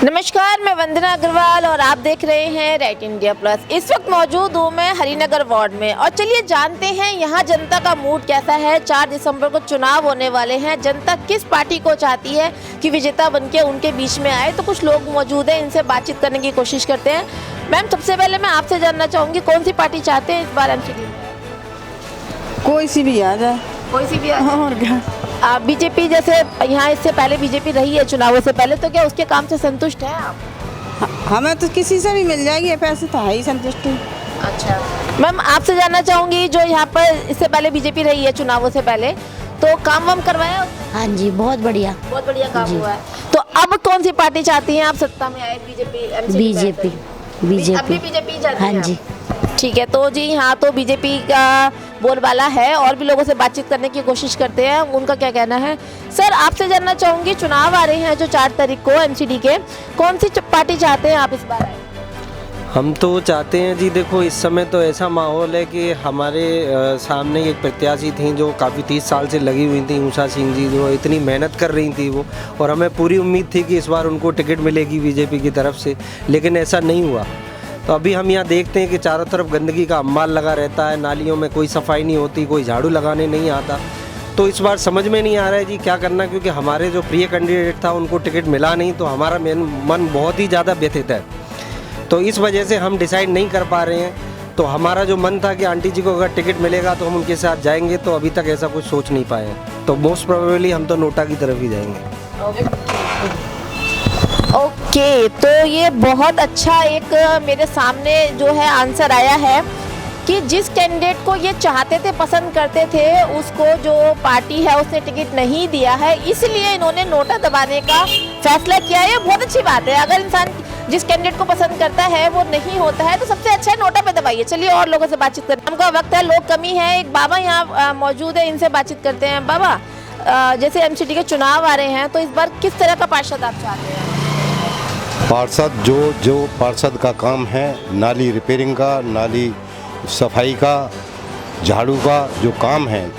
नमस्कार, मैं वंदना अग्रवाल और आप देख रहे हैं राइट इंडिया प्लस। इस वक्त मौजूद हूँ मैं हरिनगर वार्ड में और चलिए जानते हैं यहाँ जनता का मूड कैसा है। 4 दिसंबर को चुनाव होने वाले हैं। जनता किस पार्टी को चाहती है कि विजेता बनके उनके बीच में आए, तो कुछ लोग मौजूद हैं, इनसे बातचीत करने की कोशिश करते हैं। मैम, सबसे पहले मैं आपसे जानना चाहूँगी कौन सी पार्टी चाहते हैं इस बार एमसीडी में? कोई सी भी आ जाए। कोई सी भी आ जाए। और क्या? आप बीजेपी, जैसे यहाँ इससे पहले बीजेपी रही है चुनावों से पहले, तो क्या उसके काम से संतुष्ट हैं आप? हमें तो किसी से भी मिल जाएगी, पैसे तो है ही संतुष्टि। अच्छा मैम, आपसे जानना चाहूँगी जो यहाँ पर इससे पहले बीजेपी रही है चुनावों से पहले, तो काम वाम करवाया उसने? हाँ जी, बहुत बढ़िया काम हुआ है। तो अब कौन सी पार्टी चाहती हैं आप सत्ता में आए? बीजेपी अभी बीजेपी चाहती हाँ हैं जी। आप? ठीक है, तो जी यहाँ तो बीजेपी का बोलबाला है और भी लोगों से बातचीत करने की कोशिश करते हैं, उनका क्या कहना है। सर, आपसे जानना चाहूँगी, चुनाव आ रहे हैं जो 4 तारीख को एमसीडी के, कौन सी पार्टी चाहते हैं आप इस बार आए? हम तो चाहते हैं जी, देखो इस समय तो ऐसा माहौल है कि हमारे सामने एक प्रत्याशी थी जो काफ़ी 30 साल से लगी हुई थी, उषा सिंह जी, जो इतनी मेहनत कर रही थी वो, और हमें पूरी उम्मीद थी कि इस बार उनको टिकट मिलेगी बीजेपी की तरफ से, लेकिन ऐसा नहीं हुआ। तो अभी हम यहाँ देखते हैं कि चारों तरफ गंदगी का अम्बाल लगा रहता है, नालियों में कोई सफाई नहीं होती, कोई झाड़ू लगाने नहीं आता। तो इस बार समझ में नहीं आ रहा है जी क्या करना, क्योंकि हमारे जो प्रिय कैंडिडेट था उनको टिकट मिला नहीं, तो हमारा मन बहुत ही ज़्यादा व्यथित है। तो इस वजह से हम डिसाइड नहीं कर पा रहे हैं। तो हमारा जो मन था कि आंटी जी को अगर टिकट मिलेगा तो हम उनके साथ जाएंगे, तो अभी तक ऐसा कुछ सोच नहीं पाए हैं। तो मोस्ट प्रोबेबली हम तो नोटा की तरफ ही जाएंगे। ओके, तो ये बहुत अच्छा एक मेरे सामने जो है आंसर आया है कि जिस कैंडिडेट को ये चाहते थे, पसंद करते थे, उसको जो पार्टी है उसने टिकट नहीं दिया है, इसलिए इन्होंने नोटा दबाने का फैसला किया है। ये बहुत अच्छी बात है। अगर इंसान जिस कैंडिडेट को पसंद करता है वो नहीं होता है तो सबसे अच्छा है नोटा पे दबाइए। चलिए और लोगों से बातचीत करते हैं, हमका वक्त है, लोग कमी है। एक बाबा यहाँ मौजूद है, इनसे बातचीत करते हैं। बाबा, जैसे एमसीडी के चुनाव आ रहे हैं, तो इस बार किस तरह का पार्षद आप चाहते हैं? पार्षद जो पार्षद का काम है, नाली रिपेयरिंग का, नाली सफाई का, झाड़ू का जो काम है,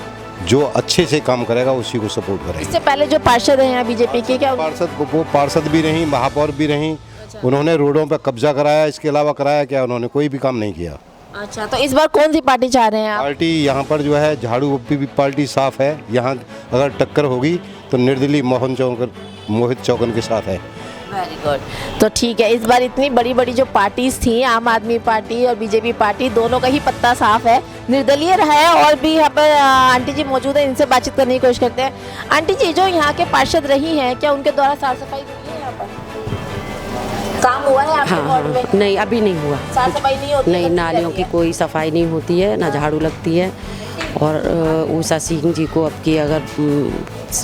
जो अच्छे से काम करेगा उसी को सपोर्ट करेंगे। इससे पहले जो पार्षद हैं यहाँ बीजेपी के, क्या वो पार्षद भी रहीं, महापौर भी रहीं, उन्होंने रोडों पर कब्जा कराया, इसके अलावा कराया क्या? उन्होंने कोई भी काम नहीं किया। अच्छा, तो इस बार कौन सी पार्टी चाह रहे हैं आप? पार्टी यहाँ पर जो है झाड़ू भी पार्टी साफ है। यहाँ अगर टक्कर होगी तो निर्दलीय मोहित चौकन के साथ है। Very good. तो ठीक है, इस बार इतनी बड़ी बड़ी जो पार्टीज थी, आम आदमी पार्टी और बीजेपी पार्टी, दोनों का ही पत्ता साफ है, निर्दलीय रहा है। और भी यहाँ पर आंटी जी मौजूद है, इनसे बातचीत करने की कोशिश करते हैं। आंटी जी, जो यहाँ के पार्षद रही हैं, क्या उनके द्वारा साफ सफाई हुई है? यहाँ पर काम हुआ है आपके वार्ड में? नहीं, अभी नहीं हुआ। साफ सफाई नहीं होती? नहीं, नालियों की कोई सफाई नहीं होती है, ना झाड़ू लगती है। और उषा सिंह जी को अब की अगर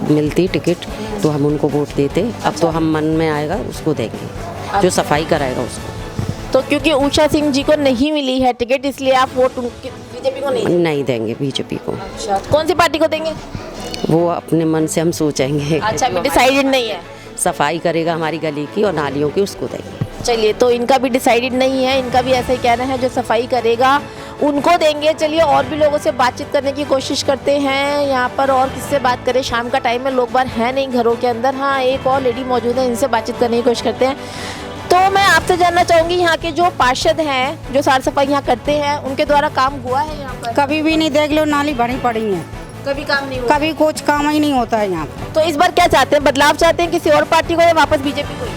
मिलती टिकट तो हम उनको वोट देते। अब तो हम मन में आएगा उसको देंगे, जो सफाई कराएगा उसको। तो क्योंकि उषा सिंह जी को नहीं मिली है टिकट, इसलिए आप वोट बीजेपी को नहीं देंगे बीजेपी को। अच्छा, कौन सी पार्टी को देंगे? वो अपने मन से हम सोचेंगे। अच्छा, अभी डिसाइडेड नहीं है। सफाई करेगा हमारी गली की और नालियों की, उसको देंगे। चलिए, तो इनका भी डिसाइडेड नहीं है, इनका भी ऐसा ही कहना है, जो सफाई करेगा उनको देंगे। चलिए और भी लोगों से बातचीत करने की कोशिश करते हैं यहाँ पर। और किससे बात करें, शाम का टाइम है, लोग बार हैं नहीं घरों के अंदर। हाँ, एक और लेडी मौजूद है, इनसे बातचीत करने की कोशिश करते हैं। तो मैं आपसे जानना चाहूँगी, यहाँ के जो पार्षद हैं, जो साफ सफाई यहाँ करते हैं, उनके द्वारा काम हुआ है यहाँ पर? कभी भी नहीं। देख लो, नाली भरी पड़ी है, कभी काम नहीं हुआ? कभी कुछ काम ही नहीं होता है यहाँ पर। तो इस बार क्या चाहते हैं, बदलाव चाहते हैं किसी और पार्टी को या वापस बीजेपी को ही?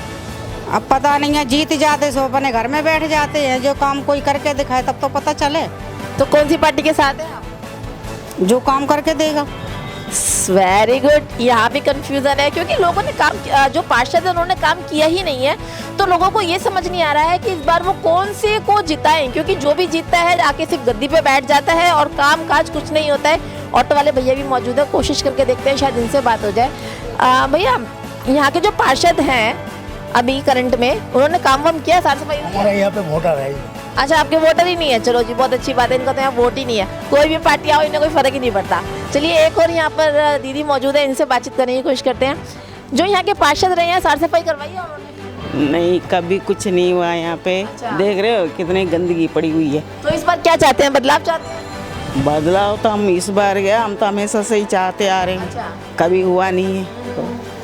अब पता नहीं है, जीत जाते सो अपने घर में बैठ जाते हैं। जो काम कोई करके दिखाए तब तो पता चले। तो कौन सी पार्टी के साथ हैं आप? जो काम करके देगा। Very good. यहाँ भी कंफ्यूजन है, क्योंकि लोगों ने काम, जो पार्षद है उन्होंने काम किया ही नहीं है, तो लोगों को ये समझ नहीं आ रहा है कि इस बार वो कौन से को जिताएं, क्योंकि जो भी जीतता है आके सिर्फ गद्दी पे बैठ जाता है और काम काज कुछ नहीं होता है। ऑटो वाले भैया भी मौजूद है, कोशिश करके देखते हैं शायद इनसे बात हो जाए। भैया, यहाँ के जो पार्षद हैं अभी करंट में, उन्होंने काम वाम किया, साफ सफाई? हमारे यहाँ पे वोटर है। अच्छा, आपके वोटर ही नहीं है? चलो जी, बहुत अच्छी बात है, इनका तो यहाँ वोट ही नहीं है। कोई भी पार्टी आओ, इन्हें कोई फर्क ही नहीं पड़ता। चलिए एक और यहाँ पर दीदी मौजूद है, इनसे बातचीत करने की कोशिश करते हैं। जो यहाँ के पार्षद रहे हैं, साफ सफाई करवाई है उन्होंने? नहीं, कभी कुछ नहीं हुआ यहाँ पे। अच्छा। देख रहे हो कितनी गंदगी पड़ी हुई है। तो इस बार क्या चाहते हैं, बदलाव चाहते हैं? बदलाव तो हम इस बार गया, हम तो हमेशा से ही चाहते आ रहे हैं। अच्छा। कभी हुआ नहीं है।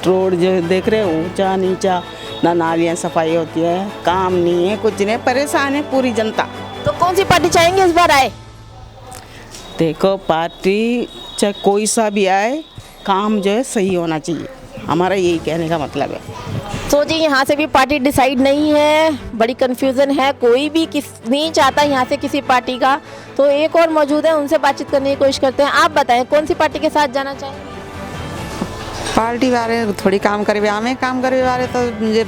रोड जो देख रहे हो, ऊंचा नीचा, ना नालियाँ सफाई होती है, काम नहीं है, कुछ नहीं, परेशान है पूरी जनता। तो कौन सी पार्टी चाहेंगे इस बार आए? देखो पार्टी चाहे कोई सा भी आए, काम जो है सही होना चाहिए, हमारा यही कहने का मतलब है। तो जी यहाँ से भी पार्टी डिसाइड नहीं है, बड़ी कंफ्यूजन है, कोई भी नहीं चाहता यहाँ से किसी पार्टी का। तो एक और मौजूद है, उनसे बातचीत करने की कोशिश करते हैं। आप बताएं कौन सी पार्टी के साथ जाना चाहेंगे? पार्टी वाले थोड़ी काम करे, हमें काम करे वाले तो मुझे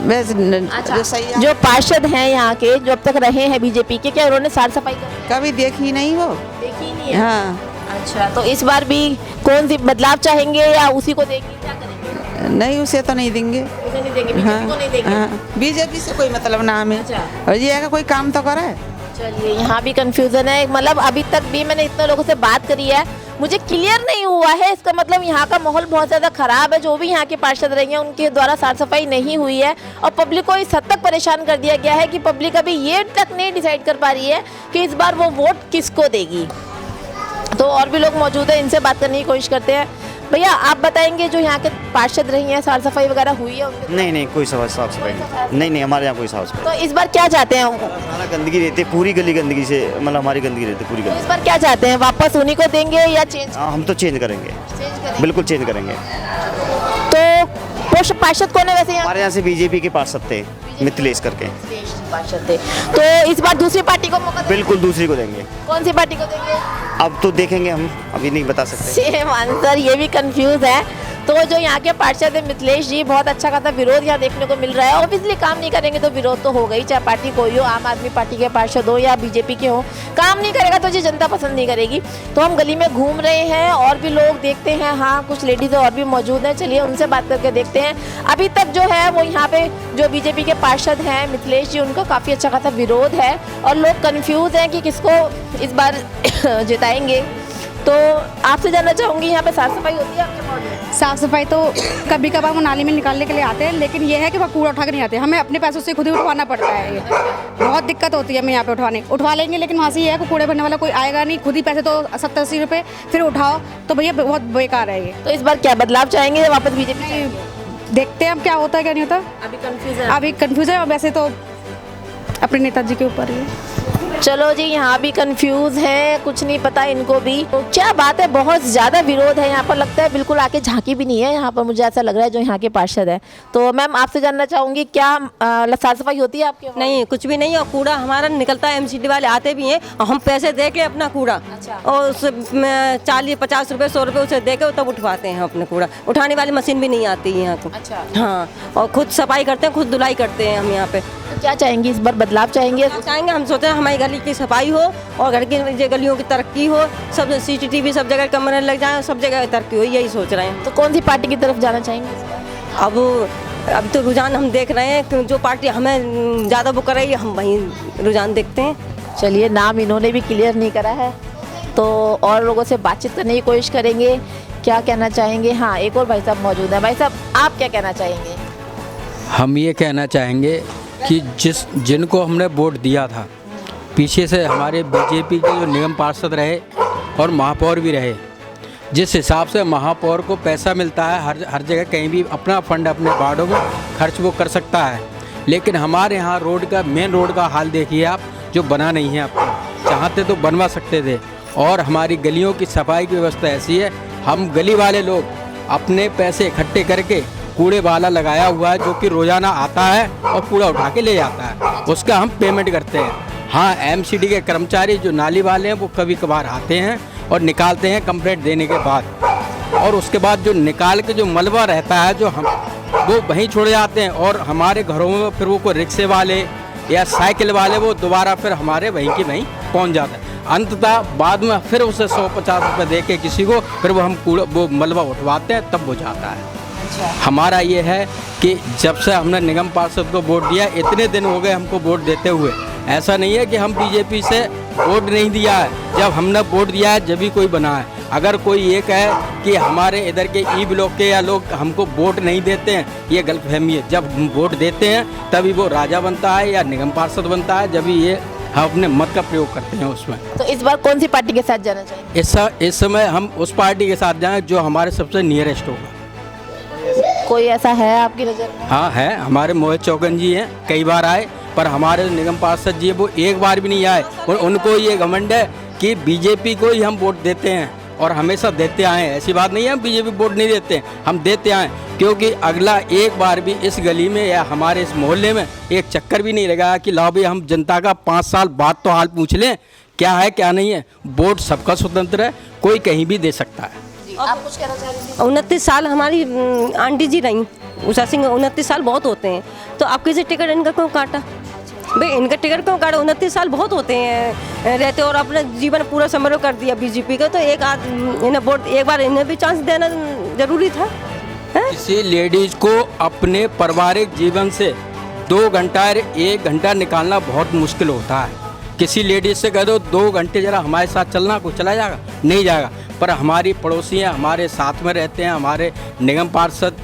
वैसे जो सही है। जो पार्षद हैं यहाँ के, जो अब तक रहे हैं बीजेपी के, क्या उन्होंने साफ सफाई करी? कभी देखी नहीं वो। देखी नहीं है। हाँ अच्छा, तो इस बार भी कौन सी बदलाव चाहेंगे या उसी को देंगे, क्या करेंगे? नहीं, उसे तो नहीं देंगे। उसे नहीं देंगे, बीजेपी को नहीं देंगे। हाँ, बीजेपी से कोई मतलब ना हमें। अच्छा। और ये है कि कोई काम तो करे। चलिए, यहाँ भी कंफ्यूजन है। मतलब अभी तक भी मैंने इतने लोगों से बात करी है, मुझे क्लियर नहीं हुआ है। इसका मतलब यहाँ का माहौल बहुत ज़्यादा ख़राब है। जो भी यहाँ के पार्षद रहे हैं उनके द्वारा साफ सफाई नहीं हुई है और पब्लिक को इस हद तक परेशान कर दिया गया है कि पब्लिक अभी ये तक नहीं डिसाइड कर पा रही है कि इस बार वो वोट किसको देगी। तो और भी लोग मौजूद हैं, इनसे बात करने की कोशिश करते हैं। भैया, आप बताएंगे जो यहाँ के पार्षद रही हैं, साफ सफाई वगैरह हुई है उनके? नहीं, कोई साफ सफाई नहीं, हमारे यहाँ कोई साफ सफाई। तो इस बार क्या चाहते हैं? सारा गंदगी रहती है, पूरी गली गंदगी से, मतलब हमारी गंदगी रहती है पूरी तो गली। इस बार क्या चाहते हैं, वापस उन्हीं को देंगे या चेंज? हाँ, हम तो चेंज करेंगे, बिल्कुल चेंज करेंगे। तो पार्षद कौन है वैसे यहाँ? हमारे यहाँ से बीजेपी के पार्षद थे, मिथिलेश करके। पार्षद थे। तो इस बार दूसरी पार्टी को मौका देंगे? बिल्कुल दूसरी को देंगे। कौन सी पार्टी को देंगे? अब तो देखेंगे, हम अभी नहीं बता सकते। सेम आंसर, ये भी कंफ्यूज है। तो जो यहाँ के पार्षद है मिथिलेश जी, बहुत अच्छा खासा विरोध यहाँ देखने को मिल रहा है। ऑब्वियसली काम नहीं करेंगे तो विरोध तो होगा ही, चाहे पार्टी कोई हो, आम आदमी पार्टी के पार्षद हो या बीजेपी के हो। काम नहीं करेगा तो जी जनता पसंद नहीं करेगी। तो हम गली में घूम रहे हैं और भी लोग देखते हैं। हाँ, कुछ लेडीज और भी मौजूद हैं, चलिए उनसे बात करके देखते हैं। अभी तक जो है वो यहाँ पे जो बीजेपी के पार्षद हैं मिथिलेश जी, उनका काफ़ी अच्छा खासा विरोध है और लोग कन्फ्यूज़ हैं कि किसको इस बार जिताएंगे। तो आपसे जानना चाहूँगी, यहाँ पे साफ सफाई होती है आपके वार्ड में? साफ सफाई तो कभी कभार वो नाली में निकालने के लिए आते हैं, लेकिन ये है कि वो कूड़ा उठा के नहीं आते, हमें अपने पैसों से खुद ही उठवाना पड़ता है। ये बहुत दिक्कत होती है हमें यहाँ पे उठवा लेंगे, लेकिन वहाँ से ये है कि कूड़े भरने वाला कोई आएगा नहीं, खुद ही पैसे तो 70-80 रुपये फिर उठाओ, तो भैया बहुत बेकार है ये। तो इस बार क्या बदलाव चाहेंगे या वापस बीजेपी? देखते हैं अब क्या होता है क्या नहीं होता, अभी कंफ्यूज है। और वैसे तो अपने नेताजी के ऊपर ही। चलो जी, यहाँ भी कंफ्यूज है, कुछ नहीं पता इनको भी। तो क्या बात है, बहुत ज़्यादा विरोध है यहाँ पर, लगता है बिल्कुल आके झांकी भी नहीं है यहाँ पर, मुझे ऐसा लग रहा है जो यहाँ के पार्षद है। तो मैम, आपसे जानना चाहूँगी, क्या साफ सफाई होती है आपके? नहीं, कुछ भी नहीं। और कूड़ा हमारा निकलता है, एमसीडी वाले आते भी हैं और हम पैसे दे के अपना कूड़ा, और उस 40-50 रुपये 100 रुपये उसे दे के तब उठवाते हैं अपना कूड़ा। उठाने वाली मशीन भी नहीं आती है यहाँ को। अच्छा। हाँ, और खुद सफाई करते हैं, खुद धुलाई करते हैं हम यहाँ पे। तो क्या चाहेंगे इस बार, बदलाव चाहेंगे? हम सोचते हैं हमारी गली की सफाई हो और घर की गलियों की तरक्की हो, सब CCTV सब जगह कैमरे लग जाए, सब जगह तरक्की हो, यही सोच रहे हैं। तो कौन सी पार्टी की तरफ जाना चाहेंगे इस बार? अब तो रुझान हम देख रहे हैं कि जो पार्टी हमें ज़्यादा वो कर रही है, हम वही रुझान देखते हैं। चलिए, नाम इन्होंने भी क्लियर नहीं करा है, तो और लोगों से बातचीत करने की कोशिश करेंगे, क्या कहना चाहेंगे। हाँ, एक और भाई साहब मौजूद हैं। भाई साहब, आप क्या कहना चाहेंगे? हम ये कहना चाहेंगे कि जिनको हमने वोट दिया था, पीछे से हमारे बीजेपी के जो निगम पार्षद रहे और महापौर भी रहे, जिस हिसाब से महापौर को पैसा मिलता है हर जगह, कहीं भी अपना फंड अपने वार्डों में खर्च वो कर सकता है, लेकिन हमारे यहाँ मेन रोड का हाल देखिए आप, जो बना नहीं है। आपको चाहते तो बनवा सकते थे। और हमारी गलियों की सफाई की व्यवस्था ऐसी है, हम गली वाले लोग अपने पैसे इकट्ठे करके कूड़े वाला लगाया हुआ है, जो कि रोज़ाना आता है और कूड़ा उठा के ले जाता है, उसका हम पेमेंट करते हैं। हाँ, MCD के कर्मचारी जो नाली वाले हैं वो कभी कभार आते हैं और निकालते हैं कंप्लेंट देने के बाद, और उसके बाद जो निकाल के जो मलबा रहता है जो हम वो वहीं छोड़ जाते हैं, और हमारे घरों में फिर वो कोई रिक्शे वाले या साइकिल वाले वो दोबारा फिर हमारे वहीं की वहीं पहुंच जाता है। अंततः बाद में फिर उसे 150 रुपये दे के किसी को फिर वो मलबा उठवाते हैं, तब वो जाता है। हमारा ये है कि जब से हमने निगम पार्षद को वोट दिया, इतने दिन हो गए हमको वोट देते हुए, ऐसा नहीं है कि हम बीजेपी से वोट नहीं दिया है। जब हमने वोट दिया है जब भी कोई बना है। अगर कोई ये कहे कि हमारे इधर के ई ब्लॉक के या लोग हमको वोट नहीं देते हैं, ये गलतफहमी है। जब हम वोट देते हैं तभी वो राजा बनता है या निगम पार्षद बनता है, जब ये हम अपने मत का प्रयोग करते हैं उसमें। तो इस बार कौन सी पार्टी के साथ जाना चाहिए? इस समय हम उस पार्टी के साथ जाएं जो हमारे सबसे नियरेस्ट होगा। कोई ऐसा है आपकी नज़र में? हाँ है, हमारे मोहित चौकन जी हैं, कई बार आए, पर हमारे निगम पार्षद जी हैं वो एक बार भी नहीं आए। और उनको ये घमंड है कि बीजेपी को ही हम वोट देते हैं और हमेशा देते आए हैं। ऐसी बात नहीं है हम बीजेपी वोट नहीं देते, हम देते आए, क्योंकि अगला एक बार भी इस गली में या हमारे इस मोहल्ले में एक चक्कर भी नहीं लगाया कि लाओ भाई हम जनता का 5 साल बाद तो हाल पूछ लें क्या है क्या नहीं है। वोट सबका स्वतंत्र है, कोई कहीं भी दे सकता है। आप कुछ कहना चाह रही थी? 29 साल हमारी आंटी जी रही उषा सिंह, 29 साल बहुत होते हैं, तो आप किसी टिकट इनका क्यों काटा भाई? इनका टिकट क्यों काटा? 29 साल बहुत होते हैं रहते और अपना जीवन पूरा समारोह कर दिया बीजेपी का, तो एक इन्हें वोट एक बार इन्हें भी चांस देना जरूरी था। किसी लेडीज को अपने पारिवारिक जीवन से 2 घंटा 1 घंटा निकालना बहुत मुश्किल होता है। किसी लेडीज से कह दो 2 घंटे जरा हमारे साथ चलना, कोई चला जाएगा? नहीं जाएगा। पर हमारी पड़ोसी हैं, हमारे साथ में रहते हैं, हमारे निगम पार्षद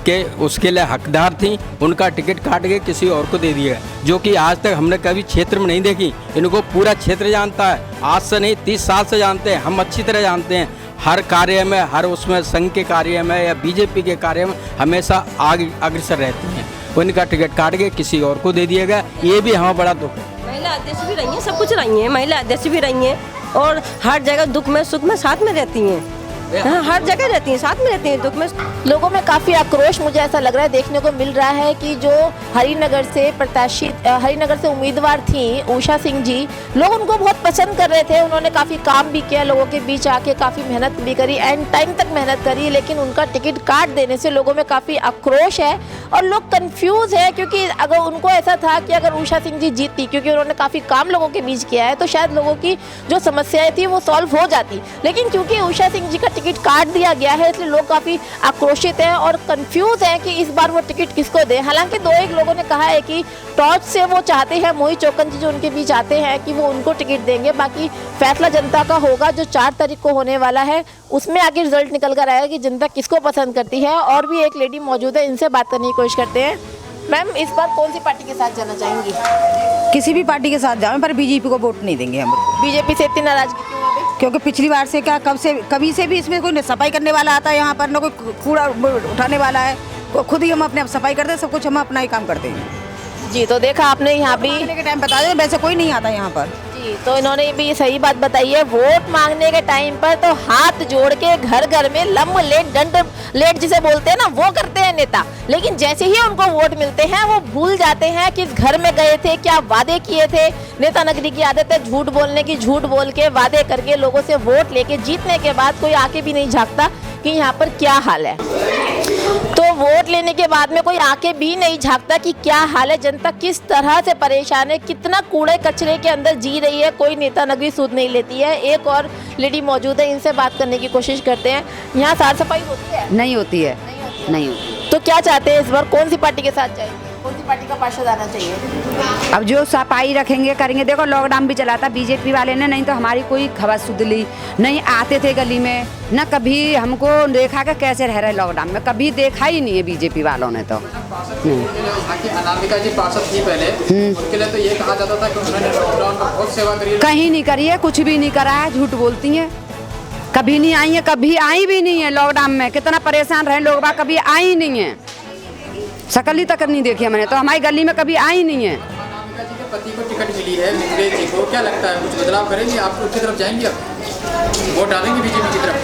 के उसके लिए हकदार थी, उनका टिकट काट के किसी और को दे दिया, जो कि आज तक हमने कभी क्षेत्र में नहीं देखी। इनको पूरा क्षेत्र जानता है, आज से नहीं 30 साल से जानते हैं, हम अच्छी तरह जानते हैं। हर कार्य में, हर उसमें संघ के कार्य में या बीजेपी के कार्य में हमेशा आगे अग्रसर रहती हैं। उनका टिकट काट के किसी और को दे दिया गया, ये भी हमें बड़ा दुख है। महिला अध्यक्ष भी रही हैं, सब कुछ रही हैं, महिला अध्यक्ष भी रही हैं और हर जगह दुख में सुख में साथ में रहती हैं। हाँ, हर जगह रहती हैं, साथ में रहती हैं दुख में। लोगों में काफ़ी आक्रोश मुझे ऐसा लग रहा है देखने को मिल रहा है कि जो हरिनगर से प्रत्याशी हरिनगर से उम्मीदवार थी उषा सिंह जी, लोग उनको बहुत पसंद कर रहे थे। उन्होंने काफ़ी काम भी किया, लोगों के बीच आके काफ़ी मेहनत भी करी, एंड टाइम तक मेहनत करी, लेकिन उनका टिकट काट देने से लोगों में काफ़ी आक्रोश है और लोग कंफ्यूज है। क्योंकि अगर उनको ऐसा था कि अगर उषा सिंह जी जीतती, क्योंकि उन्होंने काफ़ी काम लोगों के बीच किया है, तो शायद लोगों की जो समस्याएं थी वो सॉल्व हो जाती, लेकिन क्योंकि उषा सिंह जी का टिकट काट दिया गया है इसलिए लोग काफ़ी आक्रोशित हैं और कंफ्यूज हैं कि इस बार वो टिकट किसको दे। हालांकि 2-1 लोगों ने कहा है कि टॉर्च से वो चाहते हैं, मोहित चौकन जी जो उनके बीच आते हैं, कि वो उनको टिकट देंगे। बाकी फैसला जनता का होगा जो 4 तारीख को होने वाला है, उसमें आगे रिजल्ट निकल कर आएगा कि जनता किसको पसंद करती है। और भी एक लेडी मौजूद है, इनसे बात करने की कोशिश करते हैं। मैम, इस बार कौन सी पार्टी के साथ जाना चाहेंगी? किसी भी पार्टी के साथ जाएं पर बीजेपी को वोट नहीं देंगे हम। बीजेपी से इतनी नाराजगी क्यों है? क्योंकि पिछली बार से क्या कभी से भी इसमें कोई न सफाई करने वाला आता है यहाँ पर, न कोई कूड़ा उठाने वाला है, खुद ही हम अपने सफाई करते हैं, सब कुछ हम अपना ही काम करते हैं जी। तो देखा आपने यहाँ भी के टाइम बता दें, वैसे कोई नहीं आता यहाँ पर जी। तो इन्होंने भी सही बात बताई है, वोट मांगने के टाइम पर तो हाथ जोड़ के घर घर में लंब लेट डंड लेट जिसे बोलते हैं ना, वो करते हैं नेता, लेकिन जैसे ही उनको वोट मिलते हैं वो भूल जाते हैं कि इस घर में गए थे, क्या वादे किए थे। नेता नगरी की आदत है झूठ बोलने की, झूठ बोल के वादे करके लोगों से वोट लेके जीतने के बाद कोई आके भी नहीं झांकता कि यहाँ पर क्या हाल है। तो वोट लेने के बाद में कोई आके भी नहीं झांकता कि क्या हाल है, जनता किस तरह से परेशान है, कितना कूड़े कचरे के अंदर जी रही है, कोई नेता नगरी सूद नहीं लेती है। एक और लेडी मौजूद है, इनसे बात करने की कोशिश करते हैं। यहाँ साफ सफाई होती है? नहीं होती है, नहीं होती। तो क्या चाहते हैं इस बार, कौन सी पार्टी के साथ जाएंगे, कौन सी पार्टी का पार्षद आना चाहिए? अब जो सफाई रखेंगे करेंगे, देखो लॉकडाउन भी चला था बीजेपी वाले ने, नहीं तो हमारी कोई खबर सुधली नहीं, आते थे गली में, न कभी हमको देखा कि कैसे रह रहे लॉकडाउन में, कभी देखा ही नहीं है बीजेपी वालों ने। तो अनामिका जी पार्षद थी पहले, उनके लिए तो ये कहा जाता था कि उन्होंने लॉकडाउन में बहुत सेवा करी, कहीं नहीं करी है, कुछ भी नहीं करा है, झूठ बोलती हैं। कभी नहीं आई है, कभी आई भी नहीं है लॉकडाउन में, कितना परेशान रहे लोग, कभी आई नहीं है, शकल तक नहीं देखी मैंने, तो हमारी गली में कभी आई नहीं है। अनामिका जी के पति को टिकट मिली है, मिथिलेश जी को, क्या लगता है कुछ बदलाव करेंगे? आप उसकी तरफ जाएंगे, अब वोट डालेंगे बीजेपी की तरफ,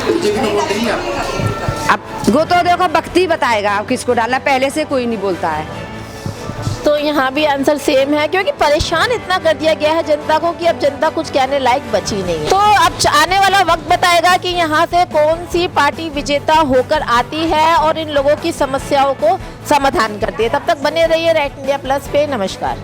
बीजेपी को वोट देंगे आप? अब वो तो देखो वक्त ही बताएगा आप किसको डालना, पहले से कोई नहीं बोलता है। तो यहाँ भी आंसर सेम है, क्योंकि परेशान इतना कर दिया गया है जनता को कि अब जनता कुछ कहने लायक बची नहीं है। तो अब आने वाला वक्त बताएगा कि यहाँ से कौन सी पार्टी विजेता होकर आती है और इन लोगों की समस्याओं को समाधान करती है। तब तक बने रहिए राइट इंडिया प्लस पे। नमस्कार।